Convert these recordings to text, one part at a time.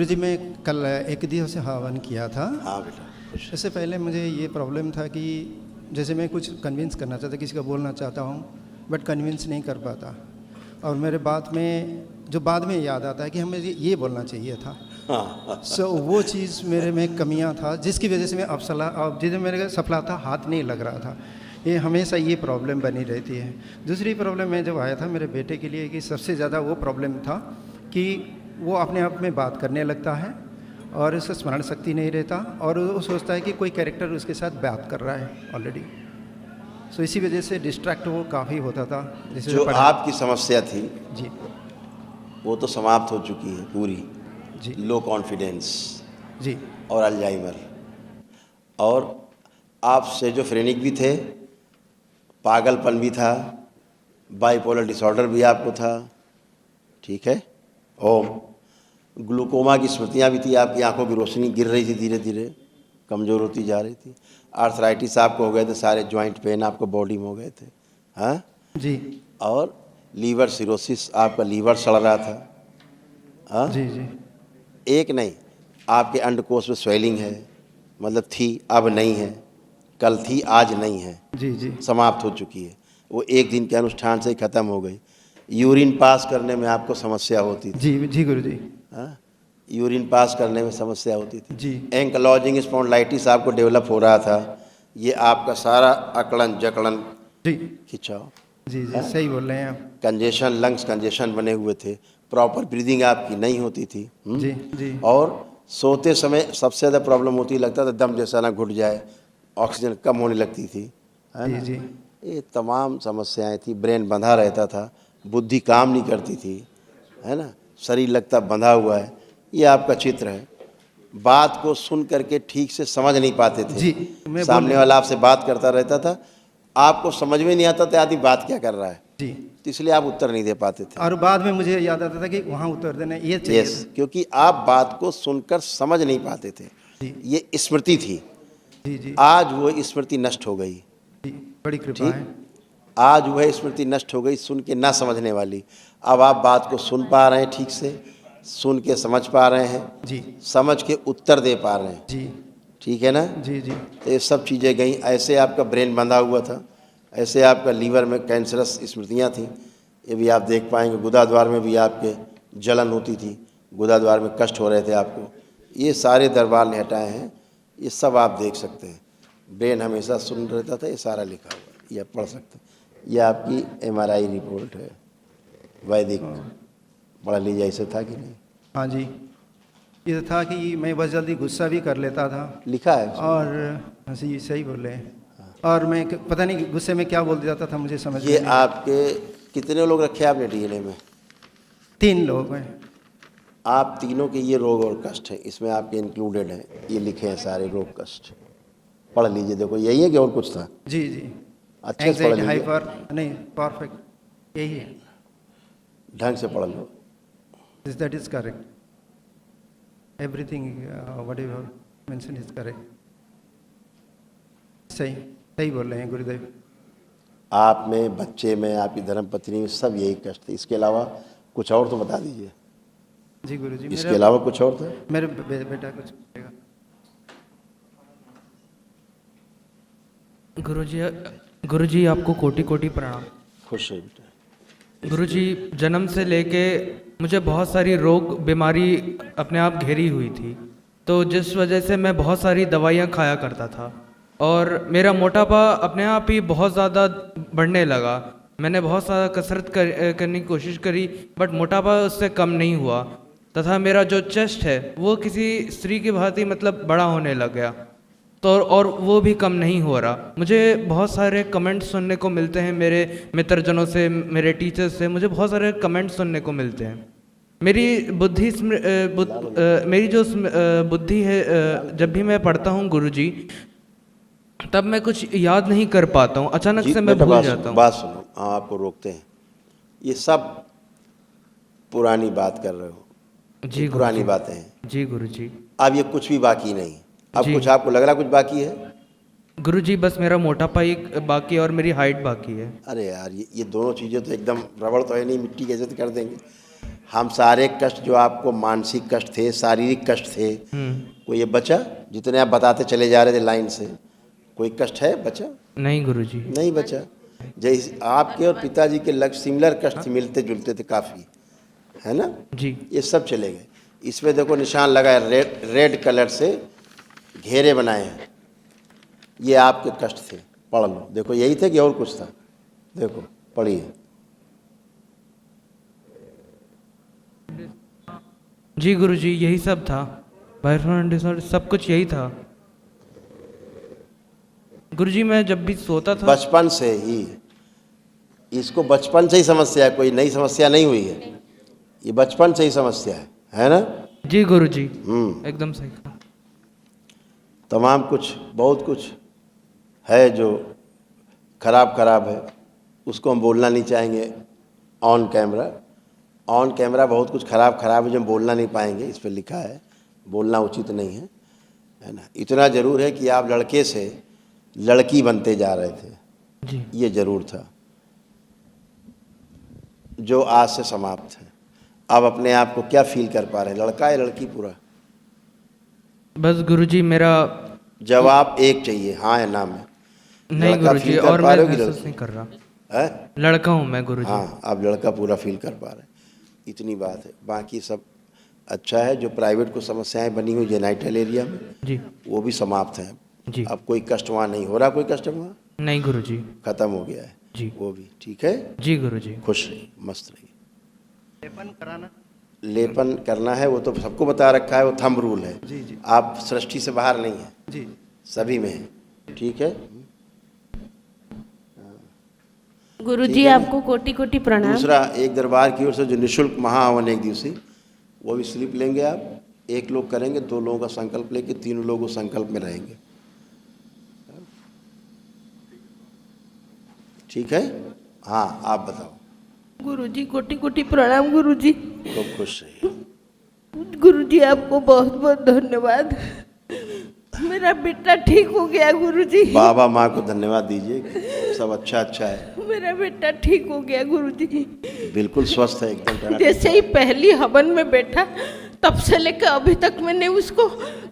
गुरुजी मैं कल एक दिवस से हवन किया था। हाँ बेटा खुश। इससे पहले मुझे ये प्रॉब्लम था कि जैसे मैं कुछ कन्विंस करना चाहता, किसी का बोलना चाहता हूँ बट कन्विंस नहीं कर पाता, और मेरे बाद में याद आता है कि हमें ये बोलना चाहिए था। सो वो चीज़ मेरे में कमियां था, जिसकी वजह से मैं अब जिसे मेरे सफलता हाथ नहीं लग रहा था। ये हमेशा ये प्रॉब्लम बनी रहती है। दूसरी प्रॉब्लम मैं जब आया था मेरे बेटे के लिए, कि सबसे ज़्यादा वो प्रॉब्लम था कि वो अपने आप में बात करने लगता है और उसका स्मरण शक्ति नहीं रहता, और वो सोचता है कि कोई कैरेक्टर उसके साथ बात कर रहा है ऑलरेडी। सो इसी वजह से डिस्ट्रैक्ट वो काफ़ी होता था। जैसे जो आपकी समस्या थी जी वो तो समाप्त हो चुकी है पूरी। जी लो कॉन्फिडेंस जी और अल्जाइमर, और आप शेजोफ्रेनिक भी थे, पागलपन भी था, बाइपोलर डिसऑर्डर भी आपको था, ठीक है। ओम ग्लूकोमा की स्मृतियाँ भी थी, आपकी आंखों की रोशनी गिर रही थी, धीरे धीरे कमज़ोर होती जा रही थी। आर्थराइटिस आपको हो गए थे, सारे जॉइंट पेन आपको बॉडी में हो गए थे, हाँ जी और लीवर सिरोसिस, आपका लीवर सड़ रहा था, हाँ जी जी एक नहीं, आपके अंडकोश में स्वेलिंग है, मतलब थी अब नहीं है, कल थी आज नहीं है, जी जी समाप्त हो चुकी है, वो एक दिन के अनुष्ठान से ही खत्म हो गई। यूरिन पास करने में आपको समस्या होती थी, जी जी गुरु जी हाँ यूरिन पास करने में समस्या होती थी। जी एंकलॉजिंग स्पॉन्डिलाइटिस आपको डेवलप हो रहा था, ये आपका सारा अकड़न जकड़न जी खिंचाव, जी जी सही बोल रहे हैं आप। कंजेशन, लंग्स कंजेशन बने हुए थे, प्रॉपर ब्रीदिंग आपकी नहीं होती थी, जी जी और सोते समय सबसे ज़्यादा प्रॉब्लम होती, लगता था दम जैसा ना घुट जाए, ऑक्सीजन कम होने लगती थी, है जी ना। जी ये तमाम समस्याएं थी, ब्रेन बंधा रहता था, बुद्धि काम नहीं करती थी, है ना, शरीर लगता बंधा हुआ है। ये आपका चित्र है। बात को सुन करके ठीक से समझ नहीं पाते थे, जी मैं सामने वाला आपसे बात करता रहता था, आपको समझ में नहीं आता था आदमी बात क्या कर रहा है, जी तो इसलिए आप उत्तर नहीं दे पाते थे। और बाद में मुझे याद आता था कि वहाँ उत्तर देना ये चाहिए यस, क्योंकि आप बात को सुनकर समझ नहीं पाते थे, जी ये स्मृति थी। जी जी आज वो स्मृति नष्ट हो गई, जी बड़ी कृपा ठीक, है। आज वह स्मृति नष्ट हो गई, सुन के ना समझने वाली। अब आप बात को सुन पा रहे हैं, ठीक से सुन के समझ पा रहे हैं, जी समझ के उत्तर दे पा रहे हैं, जी ठीक है ना। जी जी तो ये सब चीज़ें गई, ऐसे आपका ब्रेन बंधा हुआ था, ऐसे आपका लीवर में कैंसरस स्मृतियाँ थीं, ये भी आप देख पाएंगे। गुदाद्वार में भी आपके जलन होती थी, गुदाद्वार में कष्ट हो रहे थे आपको, ये सारे दरबार ने हटाए हैं, ये सब आप देख सकते हैं। ब्रेन हमेशा सुन रहता था, ये सारा लिखा हुआ है, ये आप पढ़ सकते हैं। ये आपकी MRI रिपोर्ट है, वैदिक, पढ़ लीजिए, ऐसे था कि नहीं। हाँ जी, ये था कि मैं बस जल्दी गुस्सा भी कर लेता था, लिखा है उसमें। और हंसी सही बोल रहे हैं, और मैं पता नहीं गुस्से में क्या बोल जाता था, मुझे समझ ये में आपके कितने लोग रखे आपने DNA में? 3 लोग हैं। आप तीनों के ये रोग और कष्ट हैं, इसमें आपके इंक्लूडेड हैं, ये लिखे हैं सारे रोग कष्ट, पढ़ लीजिए। देखो यही है कि और कुछ था? जी जी अच्छे से पढ़ एंग्जाइटी, लीजिए, हाइपर, नहीं परफेक्ट यही है, ढंग से पढ़ लो। That is correct, everything what you have mention is correct. सही सही बोल रहे हैं गुरुदेव। आप में, बच्चे में, आपकी धर्मपत्नी में, सब यही कष्ट है। इसके अलावा कुछ और तो बता दीजिए। जी गुरुजी, इसके अलावा कुछ और था? मेरे बेटा कुछ कहेगा। गुरुजी आपको कोटि कोटि प्रणाम। खुश है बेटा। गुरुजी, जन्म से लेके मुझे बहुत सारी रोग बीमारी अपने आप घेरी हुई थी, तो जिस वजह से मैं बहुत सारी दवाइयाँ खाया करता था, और मेरा मोटापा अपने आप ही बहुत ज़्यादा बढ़ने लगा। मैंने बहुत सारा कसरत करने की कोशिश करी, बट मोटापा उससे कम नहीं हुआ, तथा मेरा जो चेस्ट है वो किसी स्त्री की भांति मतलब बड़ा होने लग गया, तो और वो भी कम नहीं हो रहा। मुझे बहुत सारे कमेंट्स सुनने को मिलते हैं मेरे मित्रजनों से, मेरे टीचर्स से, मुझे बहुत सारे कमेंट्स सुनने को मिलते हैं। मेरी मेरी जो बुद्धि है, जब भी मैं पढ़ता हूँ गुरुजी, तब मैं कुछ याद नहीं कर पाता हूँ, अचानक से मैं भूल जाता हूँ। बात सुनो, हाँ आपको रोकते हैं, ये सब पुरानी बात कर रहे हो, जी पुरानी बातें हैं। जी गुरुजी। अब ये कुछ भी बाकी नहीं, अब जी। कुछ आपको लग रहा कुछ बाकी है? गुरुजी बस मेरा मोटापा ही बाकी है और मेरी हाइट बाकी है। अरे यार, ये दोनों चीज़ें तो एकदम रबड़ तो है नहीं, मिट्टी कैसे कर देंगे। हम सारे कष्ट जो आपको मानसिक कष्ट थे, शारीरिक कष्ट थे, कोई ये बचा? जितने आप बताते चले जा रहे थे लाइन से, कोई कष्ट है बचा? नहीं गुरुजी। नहीं बचा। जैसे आपके और पिताजी के लग सिमिलर कष्ट मिलते जुलते थे काफ़ी, है ना? जी। ये सब चले गए। इसमें देखो निशान लगा है, रेड कलर से घेरे बनाए हैं, ये आपके कष्ट थे। पढ़ लो, देखो यही थे कि और कुछ था? देखो पढ़िए। जी गुरुजी, यही सब था। बायफोन डिसऑर्डर सब कुछ यही था गुरुजी। मैं जब भी सोता था बचपन से ही इसको, बचपन से ही समस्या है, कोई नई समस्या नहीं हुई है, ये बचपन से ही समस्या है ना? जी गुरुजी, एकदम सही कहा। तमाम कुछ, बहुत कुछ है जो खराब है, उसको हम बोलना नहीं चाहेंगे ऑन कैमरा। ऑन कैमरा बहुत कुछ खराब है जो हम बोलना नहीं पाएंगे, इस पर लिखा है, बोलना उचित नहीं है ना? इतना ज़रूर है कि आप लड़के से लड़की बनते जा रहे थे, जी। ये ज़रूर था, जो आज से समाप्त है। अब अपने आप को क्या फील कर पा रहे हैं, लड़का या लड़की पूरा? बस गुरुजी मेरा जवाब एक चाहिए, हाँ या ना में। नहीं लड़का गुरुजी, feel कर और पा मैं रहे हो कि महसूस लड़की? नहीं कर रहा। है? लड़का हूँ मैं गुरुजी। हाँ, आप लड़का पूरा फील कर पा रहे हैं, इतनी बात है। बाकी सब अच्छा है। जो प्राइवेट को समस्याएं बनी हुई जेनाइटल एरिया में, जी वो भी समाप्त हैं। जी। अब कोई कष्ट वहाँ नहीं हो रहा, कोई कष्ट वहाँ नहीं गुरुजी। खत्म हो गया है जी। वो भी ठीक है। जी गुरुजी। खुश रहिए, मस्त रहिए। लेपन कराना, लेपन करना है वो तो सबको बता रखा है, वो थंब रूल है। जी जी आप सृष्टि से बाहर नहीं है, जी। सभी में है, ठीक है। गुरुजी ठीक है ना? आपको कोटि कोटि प्रणाम। दूसरा, एक दरबार की ओर से जो निःशुल्क महाहवन एक दिवसीय, वो भी स्लिप लेंगे आप। एक लोग करेंगे, 2 लोगों का संकल्प लेके 3 लोग उस संकल्प में रहेंगे, ठीक है? हाँ, आप बताओ। गुरुजी कोटि कोटि प्रणाम गुरुजी। तो खुश रहिए। गुरुजी आपको बहुत बहुत धन्यवाद। मेरा बेटा ठीक हो गया गुरुजी। बाबा माँ को धन्यवाद दीजिए, सब अच्छा है। मेरा बेटा ठीक हो गया गुरुजी। बिल्कुल स्वस्थ है एकदम टनाटन। जैसे ही पहली हवन में बैठा, तब से लेकर अभी तक मैंने उसको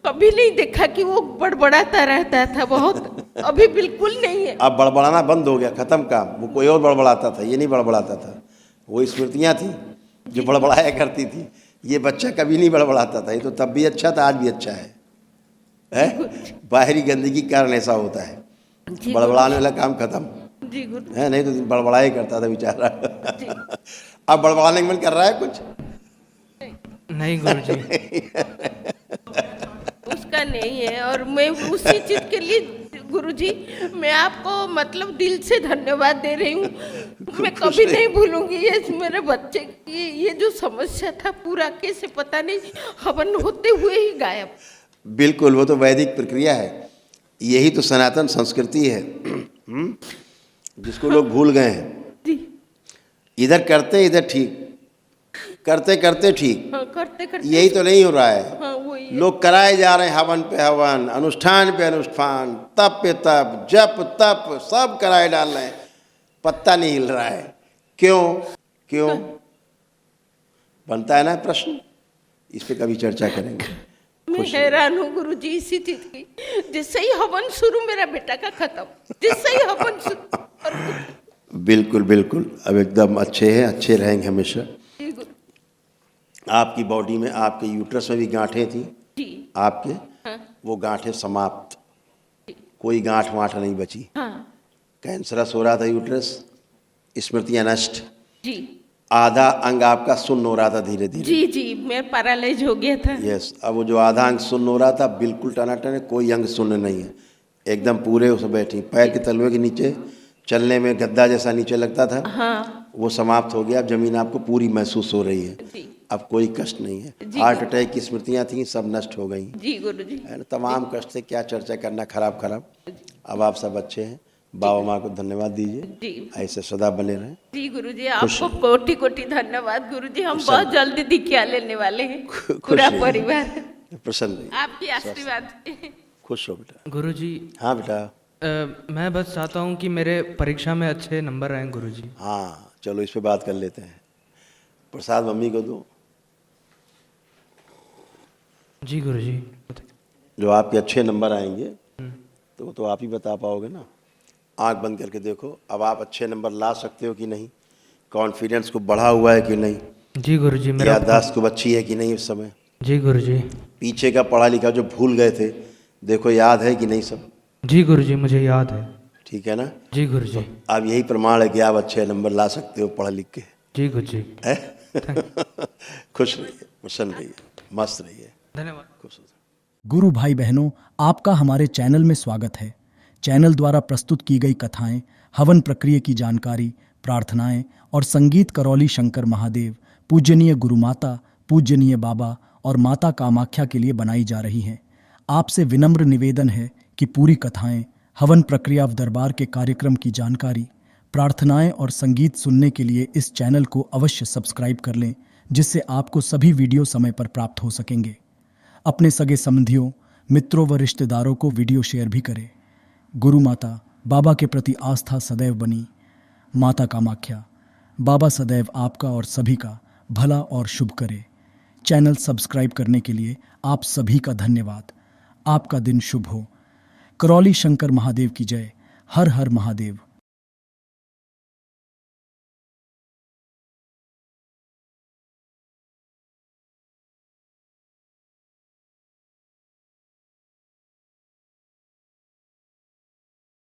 कभी नहीं देखा कि वो बड़बड़ाता रहता था बहुत। अभी बिल्कुल नहीं है। अब बड़बड़ाना बंद हो गया, खत्म काम। वो कोई और बड़बड़ाता था, ये नहीं बड़बड़ाता था। वो स्मृतियाँ थी जो बड़बड़ाया करती थी, ये बच्चा कभी नहीं बड़बड़ाता था। ये तो तब भी अच्छा था, आज भी अच्छा है। बाहरी गंदगी के कारण ऐसा होता है, बड़बड़ाने वाला काम खत्म जी गुरु है। नहीं तो बड़बड़ा ही करता था बेचारा। अब बड़बड़ाने का मन कर रहा है कुछ? नहीं गुरुजी। उसका नहीं है। और मैं उसी चीज के लिए गुरुजी, मैं आपको मतलब दिल से धन्यवाद दे रही हूँ। मैं कभी नहीं भूलूंगी ये मेरे बच्चे की ये जो समस्या था, पूरा कैसे पता नहीं हवन होते हुए ही गायब। बिल्कुल, वो तो वैदिक प्रक्रिया है, यही तो सनातन संस्कृति है जिसको लोग भूल गए हैं। जी इधर करते इधर ठीक, करते करते ठीक, हाँ, करते करते यही तो नहीं हो रहा है। हाँ वही लोग कराए जा रहे हैं, हवन पे हवन, अनुष्ठान पे अनुष्ठान, तप पे तप, जप तप, सब कराए डाल रहे हैं, पत्ता नहीं हिल रहा है। क्यों बनता है ना प्रश्न, इस पे कभी चर्चा करेंगे। मैं हैरान हूँ गुरुजी इसी चीज की। जिससे ही हवन शुरू मेरा बेटा का खत्म, जिससे ही हवन शुरू और बिल्कुल बिल्कुल, अब एकदम अच्छे हैं, अच्छे रहेंगे हमेशा। जी गुरु आपकी बॉडी में, आपके यूट्रस में भी गांठें थी जी आपके, हाँ वो गांठें समाप्त, कोई गांठ वाठ नहीं बची। हाँ कैंसरस हो रहा था यूट्रस, स्मृतियाँ नष्ट, जी आधा अंग आपका सुन्न हो रहा था धीरे धीरे। जी जी मैं पैरालाइज हो गया था। यस, अब वो जो आधा अंग सुन्न हो रहा था बिल्कुल टनाटन है, कोई अंग सुन्न नहीं है, एकदम पूरे उस बैठी। पैर के तलवे के नीचे चलने में गद्दा जैसा नीचे लगता था, हाँ वो समाप्त हो गया। अब जमीन आपको पूरी महसूस हो रही है, जी अब कोई कष्ट नहीं है। जी। हार्ट अटैक की स्मृतियाँ थी, सब नष्ट हो गई जी गुरुजी है ना। तमाम कष्ट से क्या चर्चा करना, खराब। अब आप सब अच्छे हैं, बाबा माँ को धन्यवाद दीजिए, जी ऐसे सदा बने रहें। जी गुरुजी आपको कोटि कोटि धन्यवाद गुरुजी। हम बहुत जल्दी दीक्षा लेने वाले हैं, पूरा रहिए। परिवार। प्रसन्न रहिए, आपकी आशीर्वाद से। खुश हो बेटा। गुरुजी हाँ बेटा, मैं बस चाहता हूँ कि मेरे परीक्षा में अच्छे नंबर आएं गुरुजी। हाँ चलो इस पे बात कर लेते हैं। प्रसाद मम्मी को दो। जी गुरुजी। जो आपके अच्छे नंबर आएंगे तो आप ही बता पाओगे ना। आंख बंद करके देखो, अब आप अच्छे नंबर ला सकते हो कि नहीं, कॉन्फिडेंस को बढ़ा हुआ है कि नहीं, जी गुरुजी। मेरा याददाश्त को अच्छी है कि नहीं इस समय, जी गुरुजी। पीछे का पढ़ा लिखा जो भूल गए थे देखो याद है कि नहीं सब। जी गुरुजी, मुझे याद है। ठीक है ना। जी गुरुजी। अब यही प्रमाण है कि आप अच्छे नंबर ला सकते हो पढ़ लिख के। जी गुरुजी। है खुश रहिए, प्रसन्न रहिए, मस्त रहिए। धन्यवाद। खुश रहिए। गुरु भाई बहनों, आपका हमारे चैनल में स्वागत है। चैनल द्वारा प्रस्तुत की गई कथाएं, हवन प्रक्रिया की जानकारी, प्रार्थनाएं और संगीत करौली शंकर महादेव, पूजनीय गुरु माता, पूजनीय बाबा और माता कामाख्या के लिए बनाई जा रही हैं। आपसे विनम्र निवेदन है कि पूरी कथाएं, हवन प्रक्रिया व दरबार के कार्यक्रम की जानकारी, प्रार्थनाएं और संगीत सुनने के लिए इस चैनल को अवश्य सब्सक्राइब कर लें, जिससे आपको सभी वीडियो समय पर प्राप्त हो सकेंगे। अपने सगे संबंधियों, मित्रों व रिश्तेदारों को वीडियो शेयर भी करें। गुरु माता, बाबा के प्रति आस्था सदैव बनी। माता कामाख्या, बाबा सदैव आपका और सभी का भला और शुभ करे। चैनल सब्सक्राइब करने के लिए आप सभी का धन्यवाद। आपका दिन शुभ हो। करौली शंकर महादेव की जय। हर हर महादेव।